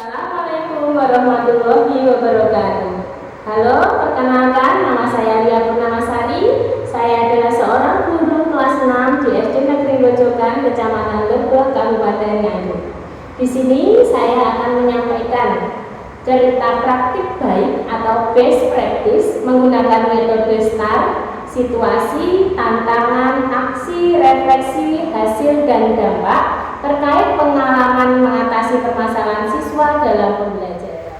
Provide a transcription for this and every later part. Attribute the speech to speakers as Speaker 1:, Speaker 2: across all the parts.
Speaker 1: Assalamualaikum warahmatullahi wabarakatuh. Halo, perkenalkan nama saya Lia Purnamasari. Saya adalah seorang guru kelas 6 di SD Negeri Grojogan, Kecamatan Lebak, Kabupaten Nganjuk. Di sini saya akan menyampaikan cerita praktik baik atau best practice menggunakan metode STAR, situasi, tantangan, aksi, refleksi, hasil, dan dampak terkait pengalaman mengatasi permasalahan siswa dalam pembelajaran.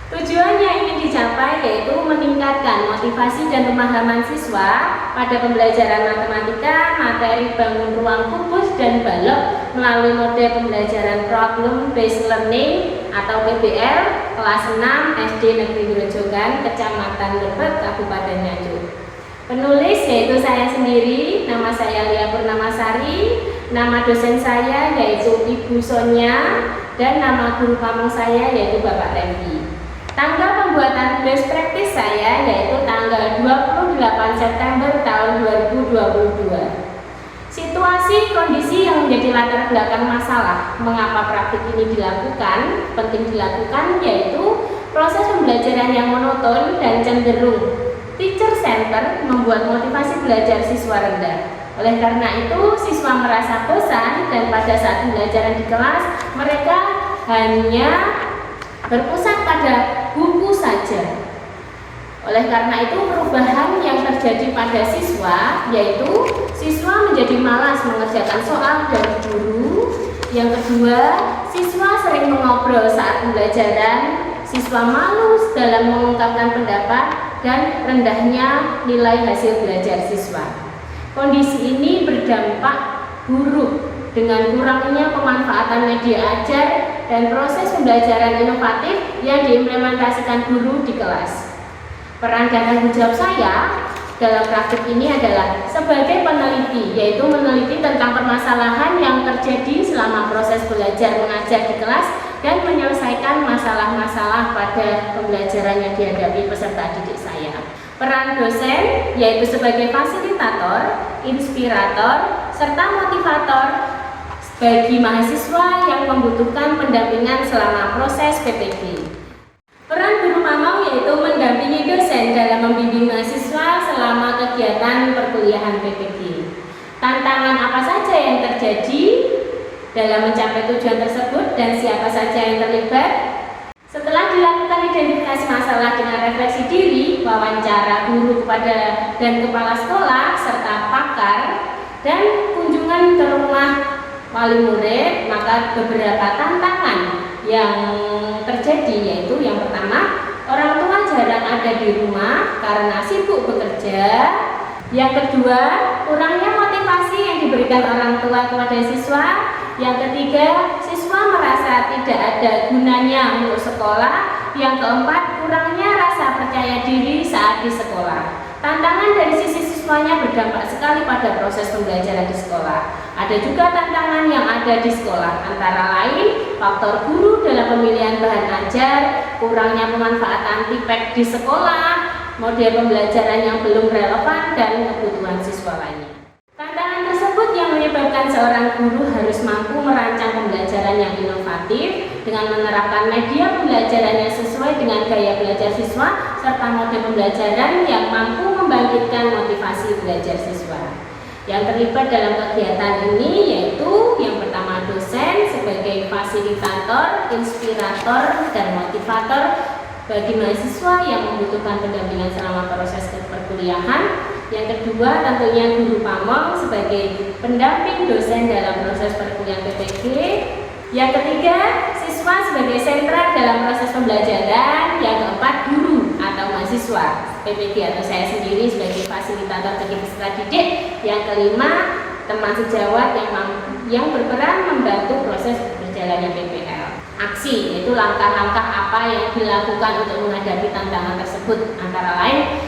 Speaker 1: Tujuannya ingin dicapai yaitu meningkatkan motivasi dan pemahaman siswa pada pembelajaran matematika, materi bangun ruang kubus dan balok melalui model pembelajaran Problem Based Learning atau PBL kelas 6 SD Negeri Grojogan, Kecamatan Lebak, Kabupaten Nganjuk. Penulis yaitu saya sendiri, nama saya Lia Purnamasari, nama dosen saya yaitu Ibu Sonia, dan nama guru pamong saya yaitu Bapak Remdi. Tanggal pembuatan best practice saya yaitu tanggal 28 September tahun 2022. Situasi kondisi yang menjadi latar belakang masalah mengapa praktik ini penting dilakukan yaitu proses pembelajaran yang monoton dan cenderung teacher center membuat motivasi belajar siswa rendah. Oleh karena itu, siswa merasa bosan dan pada saat pembelajaran di kelas mereka hanya berpusat pada buku saja. Oleh karena itu, perubahan yang terjadi pada siswa yaitu siswa menjadi malas mengerjakan soal dari guru. Yang kedua, siswa sering mengobrol saat pembelajaran, siswa malu dalam mengungkapkan pendapat, dan rendahnya nilai hasil belajar siswa. Kondisi ini berdampak buruk dengan kurangnya pemanfaatan media ajar dan proses pembelajaran inovatif yang diimplementasikan guru di kelas. Peran dan tanggung jawab saya dalam praktik ini adalah sebagai peneliti, yaitu meneliti tentang permasalahan yang terjadi selama proses belajar mengajar di kelas dan menyelesaikan masalah-masalah pada pembelajaran yang dihadapi peserta didik saya. Peran dosen yaitu sebagai fasilitator, inspirator, serta motivator bagi mahasiswa yang membutuhkan pendampingan selama proses PPG. Peran guru pamong yaitu mendampingi dosen dalam membimbing mahasiswa selama kegiatan perkuliahan PPG. Tantangan apa saja yang terjadi dalam mencapai tujuan tersebut dan siapa saja yang terlibat? Setelah dilakukan identifikasi masalah dengan refleksi diri, wawancara guru kepada dan kepala sekolah serta pakar, dan kunjungan ke rumah wali murid, maka beberapa tantangan yang terjadi yaitu yang pertama, orang tua jarang ada di rumah karena sibuk bekerja. Yang kedua, kurangnya motivasi yang diberikan orang tua kepada siswa. Yang ketiga, siswa merasa tidak ada gunanya untuk sekolah. Yang keempat, kurangnya rasa percaya diri saat di sekolah. Tantangan dari sisi siswanya berdampak sekali pada proses pembelajaran di sekolah. Ada juga tantangan yang ada di sekolah, antara lain faktor guru dalam pemilihan bahan ajar, kurangnya pemanfaatan tipek di sekolah, model pembelajaran yang belum relevan, dan kebutuhan siswa lainnya. Tantangan tersebut yang menyebabkan seorang guru harus mampu merancang pembelajaran yang inovatif dengan menerapkan media pembelajaran yang sesuai dengan gaya belajar siswa serta model pembelajaran yang mampu membangkitkan motivasi belajar siswa. Yang terlibat dalam kegiatan ini yaitu yang pertama dosen sebagai fasilitator, inspirator, dan motivator bagi mahasiswa yang membutuhkan pendampingan selama proses perkuliahan. Yang kedua tentunya guru pamong sebagai pendamping dosen dalam proses perkuliahan PPG. Yang ketiga, siswa sebagai sentra dalam proses pembelajaran. Yang keempat, guru atau mahasiswa PPG atau saya sendiri sebagai fasilitator bagi peserta didik. Yang kelima, teman sejawat yang berperan membantu proses berjalannya PPL. Aksi yaitu langkah-langkah apa yang dilakukan untuk menghadapi tantangan tersebut, antara lain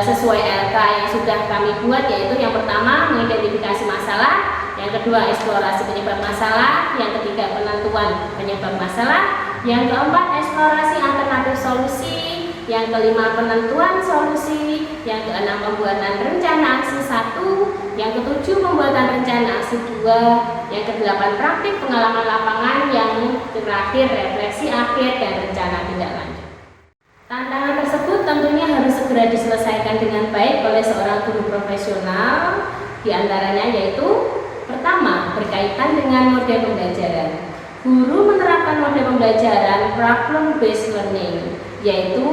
Speaker 1: sesuai LK yang sudah kami buat, yaitu yang pertama mengidentifikasi masalah, yang kedua eksplorasi penyebab masalah, yang ketiga penentuan penyebab masalah, yang keempat eksplorasi alternatif solusi, yang kelima penentuan solusi, yang keenam pembuatan rencana aksi 1, yang ketujuh pembuatan rencana aksi 2, yang kedelapan praktik pengalaman lapangan yang terakhir, refleksi akhir, dan rencana tindak lanjut. Tantangan tersebut tentunya harus segera diselesaikan dengan baik oleh seorang guru profesional, diantaranya yaitu pertama, berkaitan dengan model pembelajaran. Guru menerapkan model pembelajaran problem based learning, yaitu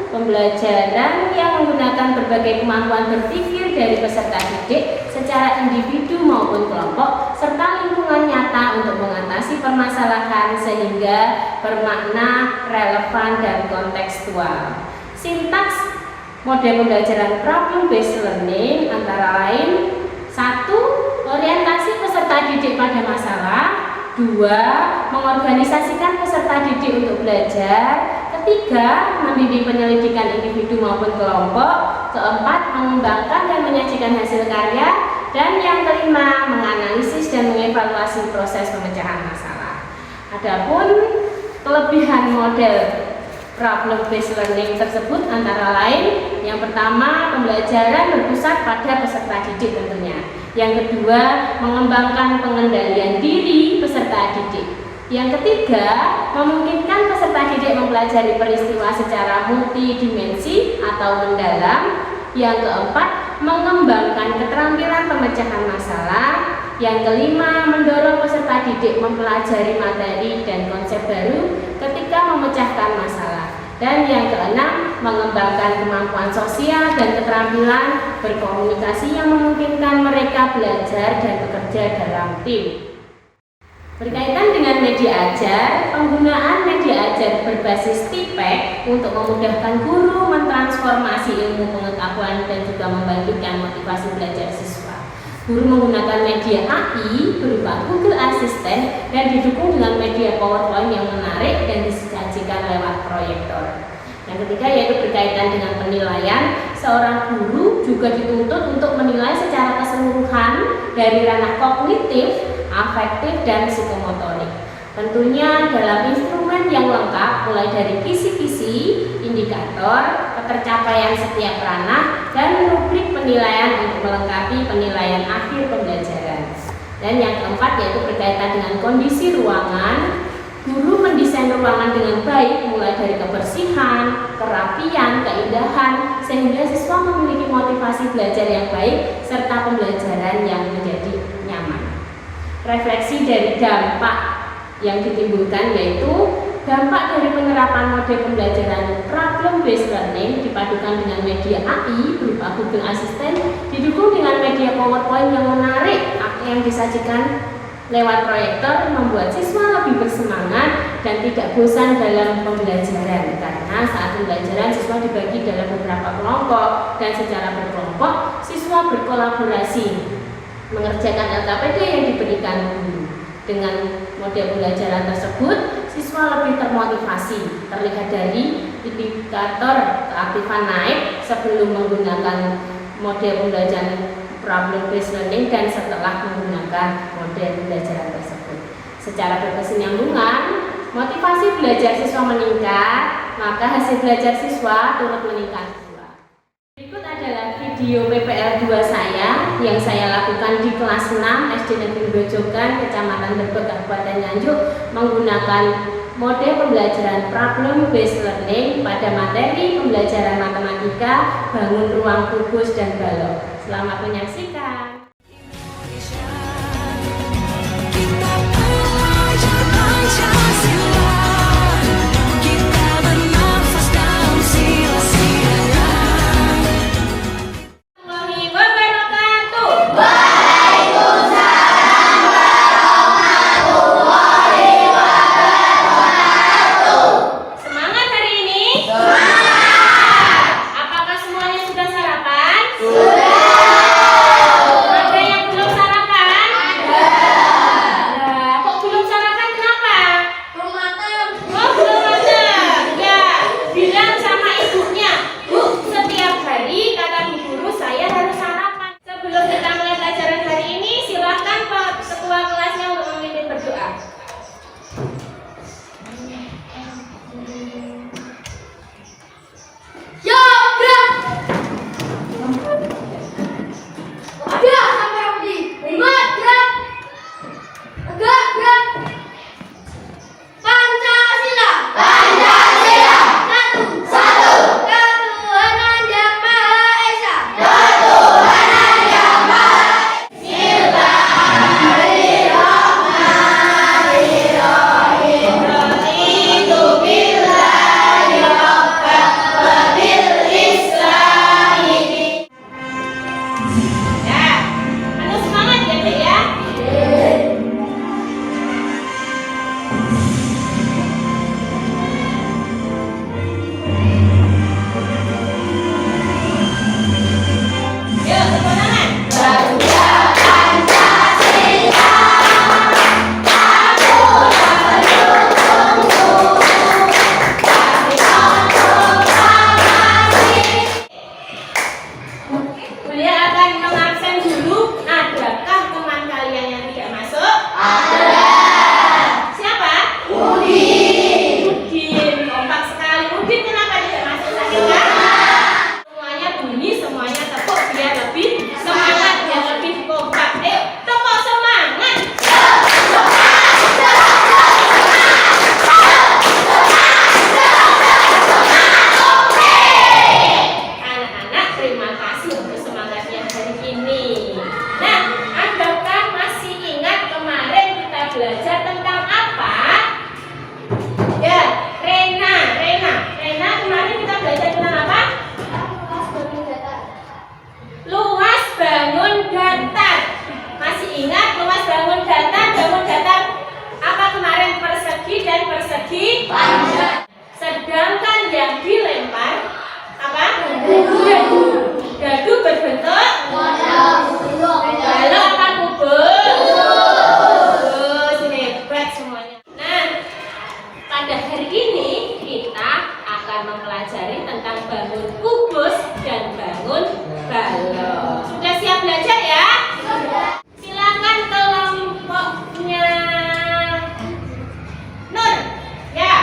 Speaker 1: pembelajaran yang menggunakan berbagai kemampuan berpikir dari peserta didik secara individu maupun kelompok serta lingkungan nyata untuk mengatasi permasalahan sehingga bermakna, relevan, dan kontekstual. Sintaks model pembelajaran problem based learning antara lain: 1. Orientasi peserta didik pada masalah. 2. Mengorganisasikan peserta didik untuk belajar. 3. Membimbing penyelidikan individu maupun kelompok. 4. Mengembangkan dan menyajikan hasil karya. Dan yang kelima, menganalisis dan mengevaluasi proses pemecahan masalah. Adapun kelebihan model problem based learning tersebut antara lain: yang pertama, pembelajaran berpusat pada peserta didik tentunya. Yang kedua, mengembangkan pengendalian diri peserta didik. Yang ketiga, memungkinkan peserta didik mempelajari peristiwa secara multidimensi atau mendalam. Yang keempat, mengembangkan keterampilan pemecahan masalah. Yang kelima, mendorong peserta didik mempelajari materi dan konsep baru ketika memecahkan masalah. Dan yang keenam, mengembangkan kemampuan sosial dan keterampilan berkomunikasi yang memungkinkan mereka belajar dan bekerja dalam tim. Berkaitan dengan media ajar, penggunaan media ajar berbasis TPEC untuk memudahkan guru mentransformasi ilmu pengetahuan dan juga membangkitkan motivasi belajar siswa. Guru menggunakan media AI berupa Google Assistant dan didukung dengan media PowerPoint yang menarik dan disajikan lewat proyektor. Yang ketiga yaitu berkaitan dengan penilaian. Seorang guru juga dituntut untuk menilai secara keseluruhan dari ranah kognitif, afektif, dan psikomotorik. Tentunya dalam instrumen yang lengkap mulai dari kisi-kisi, indikator, ketercapaian setiap ranah, dan rubrik penilaian untuk melengkapi penilaian akhir pembelajaran. Dan yang keempat yaitu berkaitan dengan kondisi ruangan. Guru mendesain ruangan dengan baik mulai dari kebersihan, kerapian, keindahan sehingga siswa memiliki motivasi belajar yang baik serta pembelajaran yang menjadi nyaman. Refleksi dari dampak yang ditimbulkan yaitu dampak dari penerapan model pembelajaran problem based learning dipadukan dengan media AI berupa Google Assistant didukung dengan media PowerPoint yang menarik yang disajikan lewat proyektor membuat siswa lebih bersemangat dan tidak bosan dalam pembelajaran karena saat pembelajaran siswa dibagi dalam beberapa kelompok dan secara berkelompok siswa berkolaborasi mengerjakan LKPD yang diberikan guru. Dengan model pembelajaran tersebut siswa lebih termotivasi, terlihat dari indikator keaktifan naik sebelum menggunakan model pembelajaran problem based learning dan setelah menggunakan model pembelajaran tersebut. Secara berkesinambungan, motivasi belajar siswa meningkat, maka hasil belajar siswa turut meningkat pula. Berikut adalah video PPL 2 saya yang saya lakukan di kelas 6 SD Negeri Grojogan, Kecamatan Debet, Kabupaten Nganjuk menggunakan model pembelajaran problem based learning pada materi pembelajaran matematika, bangun ruang kubus dan balok. Selamat menyaksikan.
Speaker 2: Sudah.
Speaker 1: tentang apa? Ya, Rena kemarin kita belajar tentang apa? Luas bangun datar. Masih ingat luas bangun datar? Bangun datar apa kemarin? Persegi dan persegi panjang. Sedangkan yang dilempar apa? Dadu berbentuk balok apa kubus? Kubus, hebat semuanya. Nah, pada hari ini kita akan mempelajari tentang bangun kubus dan bangun balok. Sudah siap belajar ya? Silakan kelompoknya Nur. Ya,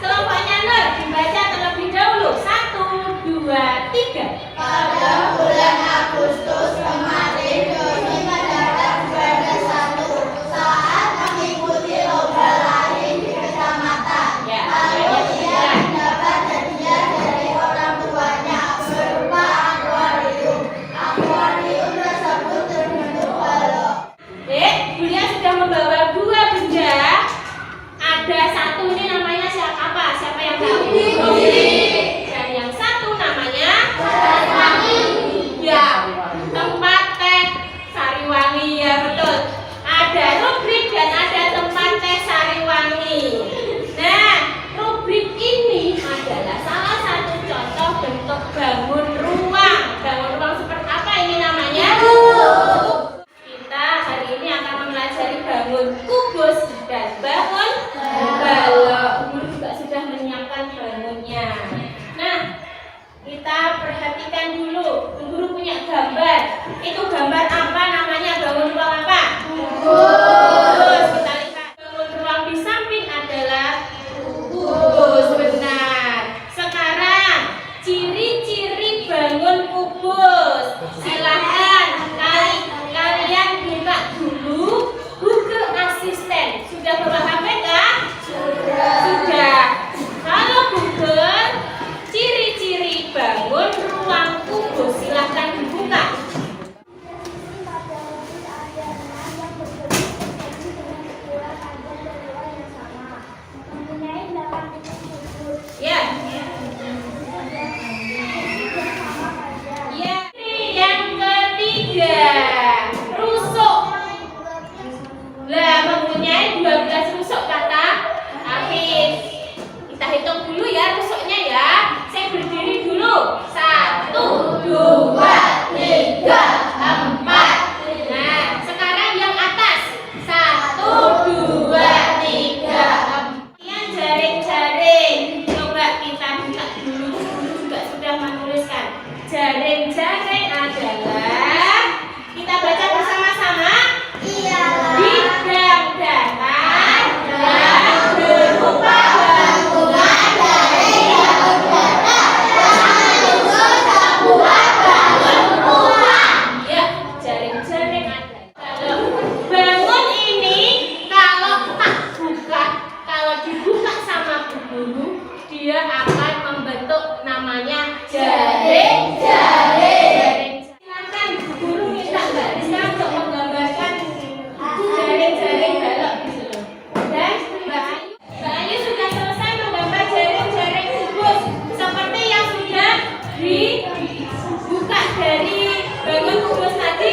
Speaker 1: kelompoknya Nur dibaca terlebih dahulu. 1, 2, 3.
Speaker 2: Pada bulan Agustus kemarin, Doni mendapat juara 1 saat mengikuti lomba lari di kecamatan.
Speaker 1: Ya,
Speaker 2: Lalu ia mendapat hadiah dari orang tuanya berupa akuarium. Akuarium tersebut berbentuk balok.
Speaker 1: Dek, Bulia sudah membawa 2 benda. Ada satu ini namanya siapa? Siapa yang tahu? Dan yang satu namanya ya, tempat teh Sariwangi, ya betul. Ada rubrik dan ada tempat teh Sariwangi. Nah, rubrik ini adalah salah satu contoh bentuk bangun ruang. Bangun ruang seperti apa ini namanya? Kita hari ini akan mempelajari bangun kubus dan bangun balok. Guru juga sudah menyiapkan bangunnya. Nah, kita perhatikan dulu. Guru punya gambar. Itu gambar apa namanya? Bangun ruang apa? Kubus. Kita lihat. Bangun ruang di samping adalah kubus. Benar. Sekarang ciri-ciri bangun kubus. Silahkan kalian buka dulu Google Assistant. Sudah bawa HP kan? Sudah. Kalau Google ciri-ciri bangun ruang kubus, silahkan dibuka. Ya. Ya. Yang ketiga, rusuk. Lah, mempunyai 12 rusuk kata Afif. Kita hitung dulu ya rusuknya ya. Saya berdiri dulu. 1, 2, 3, 4. Nah, sekarang yang atas. 1, 2, 3, 4. Yang jaring-jaring. Coba kita buka dulu. Dulu juga sudah menuliskan. Jaring-jaring adalah, kita baca bersama-sama. Bidang datar dan berupa bangunan dari bangun datar dan menyusun sebuah bangun ruang. Ya, jaring-jaring ada. Kalau bangun ini kalau dibuka sama Bu Guru, dia akan membentuk namanya jaring-jaring. Silakan Bu Guru minta Mbak Rizka untuk menggambarkan jaring-jaring balok gitu loh. Dan Mbak Ayu sudah selesai menggambar jaring-jaring kubus seperti yang sudah dibuka dari bangun kubus tadi.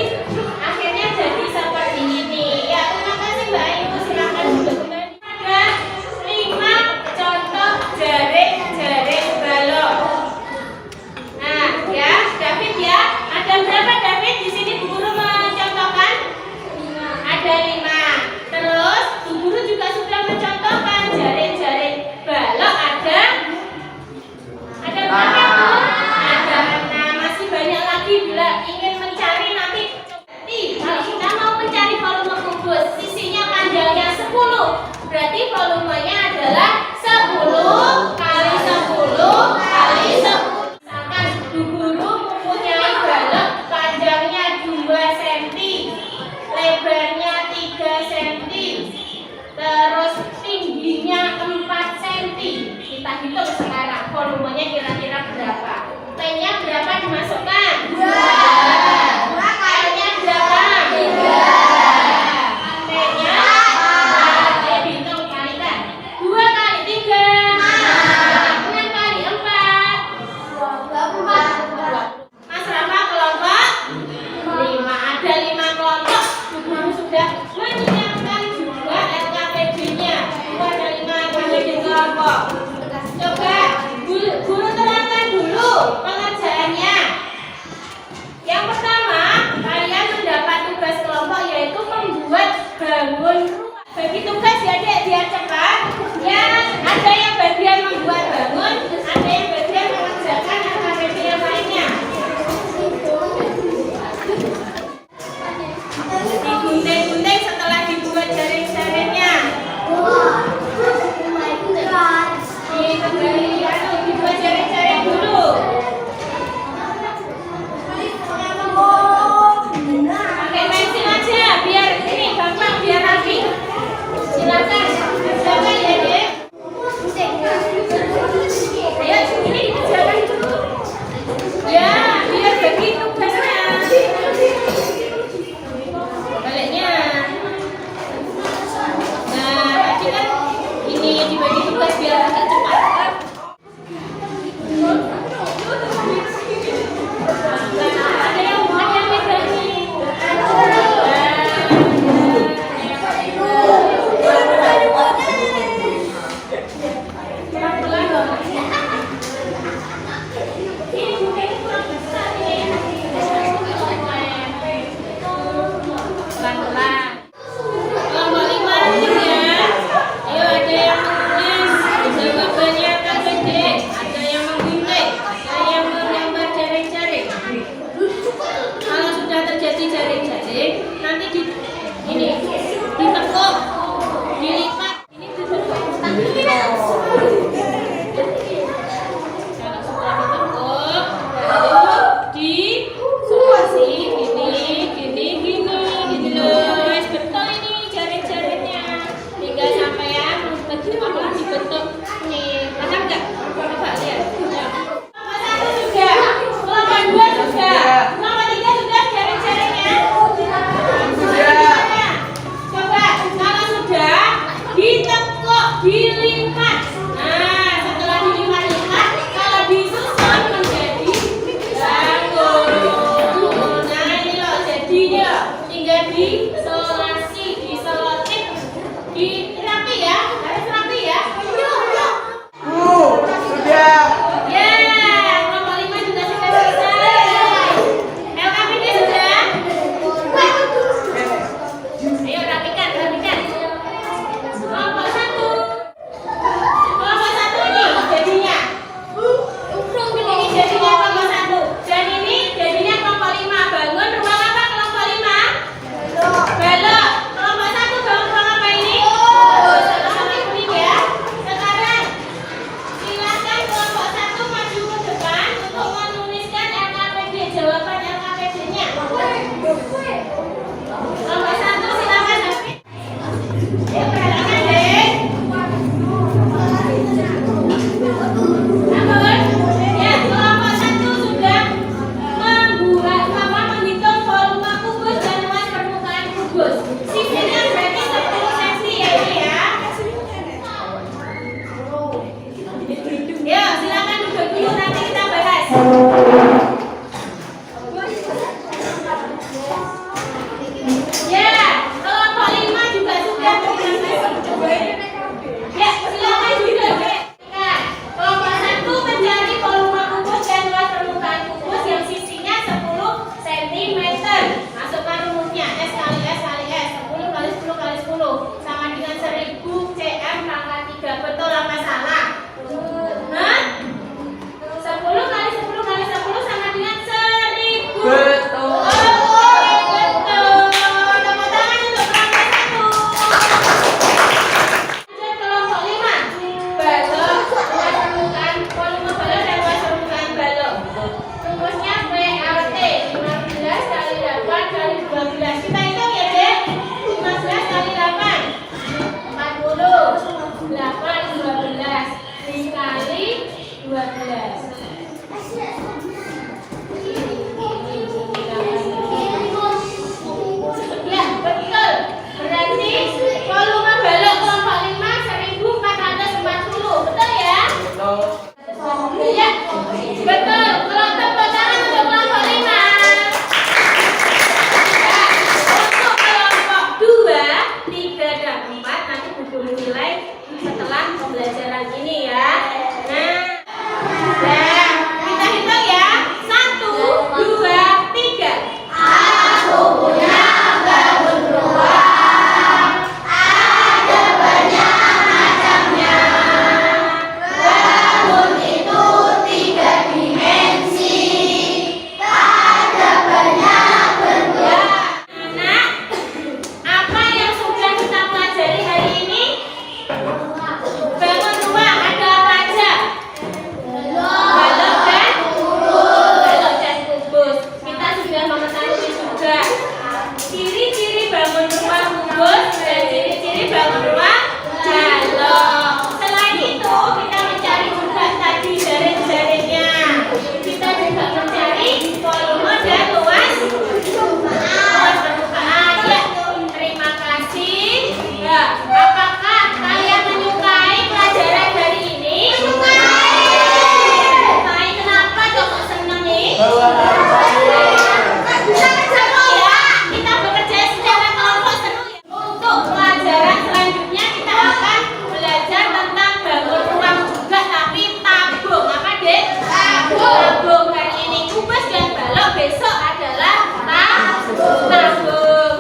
Speaker 1: Akhirnya jadi seperti ini. Ya, terima kasih Mbak Ayu. Silakan duduk kembali. Ada 5 contoh jaring-jaring balok. Nah, ya, David ya. Ada berapa David di sini Bu Guru mencontohkan? Ada 5. Terus Bu Guru juga sudah mencontohkan jaring-jaring balok ada berapa Bu? Ada 6. Masih banyak lagi. Bila ingin mencari nanti kalau kita mau mencari volume kubus, sisinya panjangnya 10. Berarti volumenya adalah 10 kali 10 kali 10. Misalkan Bu Guru mempunyai balok panjangnya 2 cm, lebarnya 3 cm, terus tingginya 4 cm. Kita hitung sekarang volumenya kira-kira berapa. T-nya berapa dimasukkan? 2. L-nya berapa? 3. T-nya 4. kelompok. Coba guru terangkan dulu pengerjaannya. Yang pertama, kalian mendapat tugas kelompok yaitu membuat bangun rumah. Bagi tugas ya Dek, biar cepat. Ya, ada yang bagian membuat bangun, ada yang bagian mengerjakan aktiviti yang lainnya. Digunting-gunting setelah dibuat jaring-jaringnya. Dibuat jaring-jaring dulu. Pakai pensil aja biar ini gampang, biar rapi. Silakan ya Dek. Ayo ini dikerjakan dulu. Ya, biar bagi tugasnya. Baliknya. Nah, tadi kan ini dibagi tugas biar agak cepat. Ada yang megangin. Kelompok 5 ya. Ayo, ada yang menulis jawabannya kan Dek. Ada yang menggunting, ada yang menggambar jaring-jaring. Kalau sudah terjadi jaring-jaring, nanti ini ditekuk, dilipat, ini ditekuk. Kalau sudah ditekuk, baru disuasi gini loh. Wes betul ini jaring-jaringnya. Tinggal sampean begitu apa dibentuk nih. Paham enggak? Coba lihat. Kelompok 2 sudah. Kelompok 3 sudah jaring-jaringnya. Coba kalau sudah ditekuk, dilipat. Nah, setelah dilipat-lipat, kalau disusun menjadi bangun. Nah, ini loh jadinya. Tinggal disolasi, diselotip, dirapi ya. Harus rapi ya.
Speaker 3: Sudah.
Speaker 1: Ya, kelompok 5 juga sudah selesai. LKPD sudah. Ayo rapikan. Kelompok 1. Kelompok 1 ini jadinya. Ini jadinya kelompok 1. Dan ini jadinya kelompok 5. Bangun ruang apa kelompok 5? Belok. Kelompok 1 bangun ruang apa ini? Sama-sama kuning ya. Sekarang silakan kelompok 1 maju ke depan untuk menuliskan LKPD, jawaban LKPD-nya. Kelompok 1 silakan David. Ya, perhatikan Dek. Namun, ya kelompok 1 sudah menghitung volume kubus dan luas permukaan kubus. Sisinya berarti 10 cm ya ini ya. Ya, silakan duduk dulu nanti kita bahas. Ya, kelompok 5 juga sudah ya, silakan duduk. Nah, kelompok 1 mencari volume kubus dan luas permukaan kubus yang sisinya 10 cm. Masukkan rumusnya S kali S kali S 10 kali 10 kali 10 sama dengan 1000 cm pangkat 3. Betul apa salah? Hah? 10 kali 10 kali 10 sama dengan 1000.
Speaker 3: Betul.
Speaker 1: Oke, betul. Tepuk tangan untuk kelompok 1. Lanjut kelompok 5. Balok, luas permukaan, volume balok dan luas permukaan balok. Rumusnya BLT 15 kali 8 kali 12. Kita hitung ya Dek. 15 kali 8 40. 8 12 dikali 12. Ya, betul. Berarti volume balok kelompok 5 1440. Betul ya? Ya, betul. Kalau tepuk tangan untuk kelompok 5. Untuk kelompok 2, 3 dan 4 nanti buku nilai setelah pembelajaran. pembelajaran ini ya. Nah, kita hitung ya. 1, 2, 3.
Speaker 2: Aku punya bangun ruang, ada banyak macamnya. Bangun itu 3 dimensi, ada banyak bentuk.
Speaker 1: Anak, apa yang sudah kita pelajari hari ini? Bangun rumah ada apa aja? Balok dan kubus. Kita sudah mengetahui juga ciri-ciri bangun rumah kubus dan ciri-ciri bangun rumah balok. Selain itu, kita mencari juga tadi jaring-jaringnya. Kita juga mencari volume dan luas permukaan. Ya, terima kasih. Ya, apakah kalian menyukai pelajaran hari ini? Menyukai. Kenapa kok senang nih? Seru ya. Kita bekerja secara kelompok seru ya. Untuk pelajaran selanjutnya kita akan belajar tentang bangun rumah juga, tapi tabung. Apa dek? Tabung. Hari ini kubus dan balok, besok adalah tabung.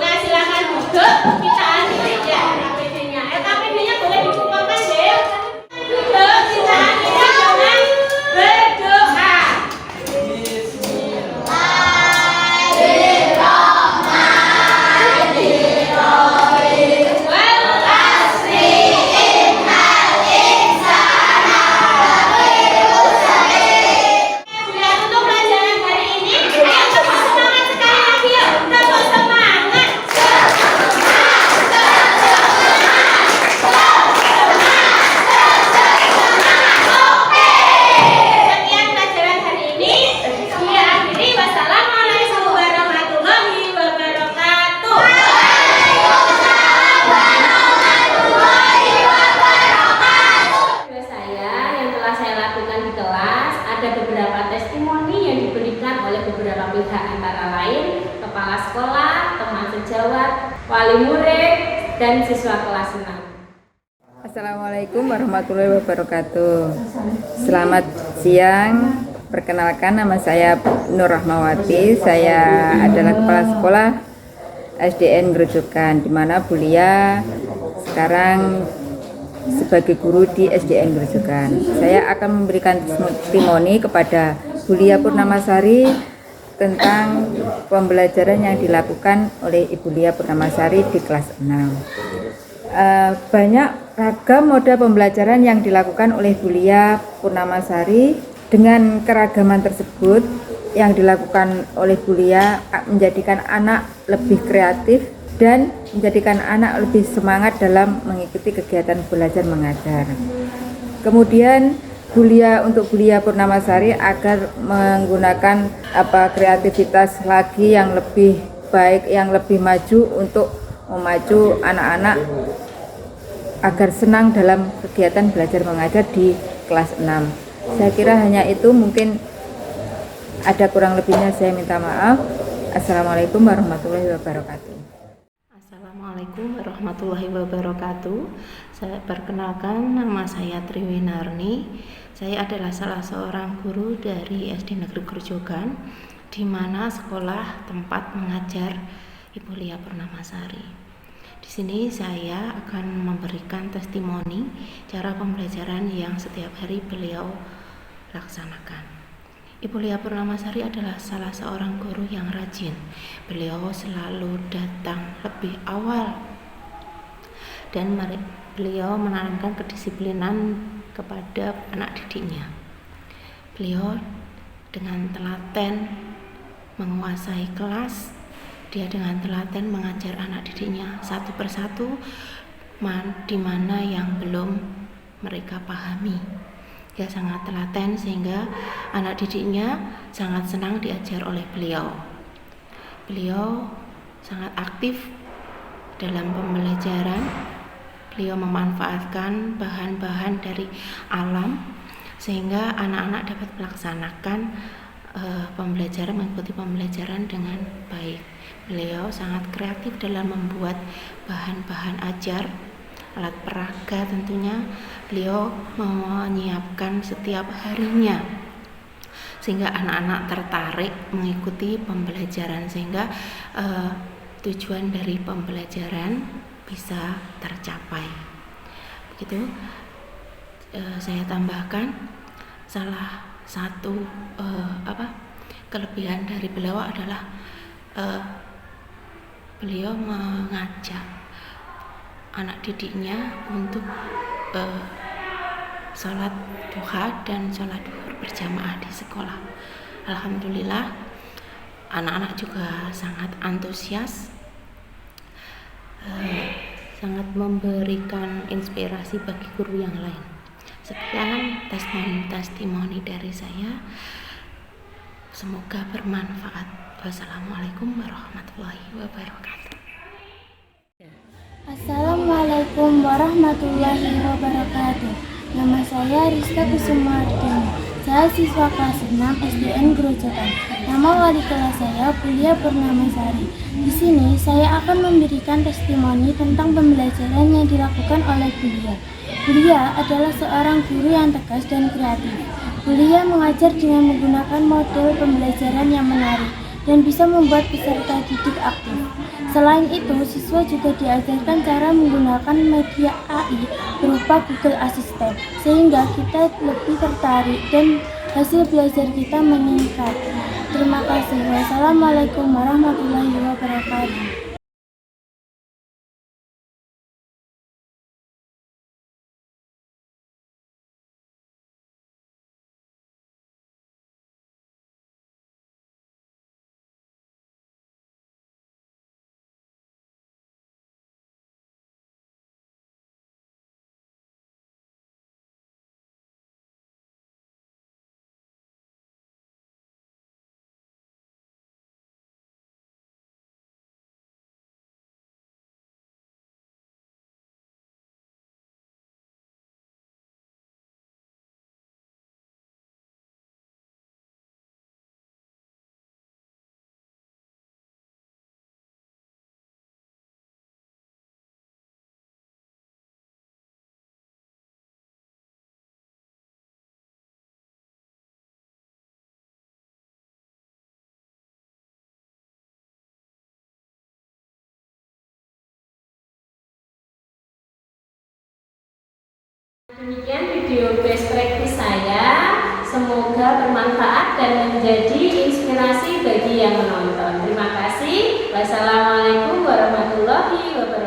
Speaker 1: Nah, silakan duduk. Kita akhiri ya KPD-nya. KPD-nya boleh dikumpulkan dek. Duduk. Kita akhiri dengan berdoa. Lihat untuk pelajaran hari ini. Ayo tepuk semangat sekali lagi yuk. Tepuk semangat. Sekian pelajaran hari ini. Dia akhiri. Wassalamualaikum warahmatullahi wabarakatuh. Saya yang telah saya lakukan di kelas, ada beberapa testimoni yang diberikan oleh beberapa pihak, antara lain kepala sekolah, teman sejawat, wali murid, dan siswa kelas 6.
Speaker 3: Assalamualaikum warahmatullahi wabarakatuh. Selamat siang. Perkenalkan, nama saya Nur Rahmawati. Saya adalah kepala sekolah SDN Grojogan, di mana Bu Lia sekarang sebagai guru di SDN Grojogan. Saya akan memberikan testimoni kepada Bu Lia Purnamasari tentang pembelajaran yang dilakukan oleh Ibu Lia Purnamasari di kelas 6. Banyak ragam moda pembelajaran yang dilakukan oleh Bu Lia Purnamasari. Dengan keragaman tersebut yang dilakukan oleh Bu Lia menjadikan anak lebih kreatif dan menjadikan anak lebih semangat dalam mengikuti kegiatan belajar mengajar. Kemudian untuk Bu Lia Purnamasari agar menggunakan kreativitas lagi yang lebih baik, yang lebih maju untuk memacu anak-anak agar senang dalam kegiatan belajar mengajar di kelas 6. Saya kira hanya itu, mungkin ada kurang lebihnya saya minta maaf. Assalamualaikum warahmatullahi wabarakatuh.
Speaker 4: Assalamualaikum warahmatullahi wabarakatuh. Saya perkenalkan, nama saya Triwinarni. Saya adalah salah seorang guru dari SD Negeri Grojogan, di mana sekolah tempat mengajar Ibu Lia Purnamasari. Di sini saya akan memberikan testimoni cara pembelajaran yang setiap hari beliau laksanakan. Ibu Lia Purnamasari adalah salah seorang guru yang rajin. Beliau selalu datang lebih awal dan beliau menanamkan kedisiplinan kepada anak didiknya. Beliau dengan telaten menguasai kelas. Dia dengan telaten mengajar anak didiknya satu persatu di mana yang belum mereka pahami. Dia sangat telaten sehingga anak didiknya sangat senang diajar oleh beliau. Beliau sangat aktif dalam pembelajaran. Beliau memanfaatkan bahan-bahan dari alam sehingga anak-anak dapat melaksanakan mengikuti pembelajaran dengan baik. Beliau sangat kreatif dalam membuat bahan-bahan ajar, alat peraga tentunya, beliau menyiapkan setiap harinya sehingga anak-anak tertarik mengikuti pembelajaran, sehingga tujuan dari pembelajaran bisa tercapai. Begitu. Saya tambahkan salah satu kelebihan dari beliau adalah beliau mengajak anak didiknya untuk sholat duha dan sholat duhur berjamaah di sekolah. Alhamdulillah, anak-anak juga sangat antusias, sangat memberikan inspirasi bagi guru yang lain. Sekian testimoni dari saya, semoga bermanfaat. Wassalamualaikum warahmatullahi wabarakatuh.
Speaker 5: Assalamualaikum warahmatullahi wabarakatuh. Nama saya Rizka Kusumardini. Saya siswa kelas 6 SDN Grojogan. Nama wali kelas saya Bulia Purnamasari. Di sini saya akan memberikan testimoni tentang pembelajaran yang dilakukan oleh Bulia. Bulia adalah seorang guru yang tegas dan kreatif. Bulia mengajar dengan menggunakan model pembelajaran yang menarik dan bisa membuat peserta didik aktif. Selain itu, siswa juga diajarkan cara menggunakan media AI berupa Google Assistant, sehingga kita lebih tertarik dan hasil belajar kita meningkat. Terima kasih. Wassalamualaikum warahmatullahi wabarakatuh.
Speaker 1: Demikian video best practice saya, semoga bermanfaat dan menjadi inspirasi bagi yang menonton. Terima kasih. Wassalamualaikum warahmatullahi wabarakatuh.